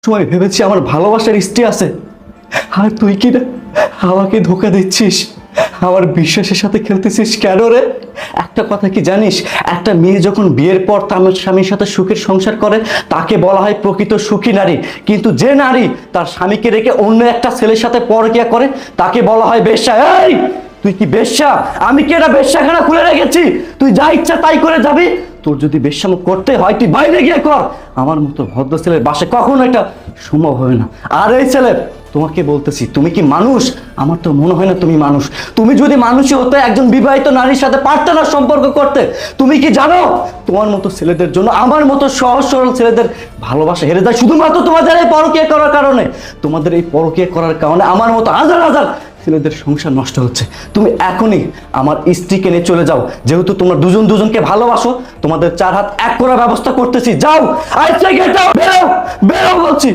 সময় ভেবেছি আমার ভালোবাসার স্ত্রী আছে, আর তুই কি না আমাকে ধোকা দিচ্ছিস, আমার বিশ্বাসের সাথে খেলতেছিস কেন রে? একটা কথা কি জানিস, একটা মেয়ে যখন বিয়ের পর তার স্বামীর সাথে সুখের সংসার করে তাকে বলা হয় প্রকৃত সুখী নারী, কিন্তু যে নারী তার স্বামীকে রেখে অন্য একটা ছেলের সাথে পরকীয়া করে তাকে বলা হয় বেশ্যা। এই তুই কি বেশ্যা? আমি কি এটা বেশ্যাখানা খুলে রেখেছি? তুই যা ইচ্ছা তাই করে যাবি? তোর যদি বেশ্যাম করতে হয় তুই বাইরে গিয়ে কর, আমার মতো ভদ্র ছেলের বাসে কখনো এটা সম্ভব হবে না। আর এই ছেলে, তোমাকে বলতেছি, তুমি কি মানুষ? আমার তো মনে হয় না তুমি মানুষ। তুমি যদি মানুষই হতে একজন বিবাহিত নারীর সাথে পারতে না সম্পর্ক করতে। তুমি কি জানো তোমার মতো ছেলেদের জন্য আমার মতো সহজ সরল ছেলেদের ভালোবাসা হেরে যায় শুধুমাত্র তোমাদের এই পরকীয়া করার কারণে। তোমাদের এই পরকীয়া করার কারণে আমার মতো হাজার হাজার ছেলেদের সংসার নষ্ট হচ্ছে। তুমি এখনই আমার স্ত্রীকে নিয়ে চলে যাও, যেহেতু তোমরা দুজন দুজনকে ভালোবাসো। তোমাদের চার হাত এক করার ব্যবস্থা করতেছি, যাও। আচ্ছা, বেরো বেরো বলছি।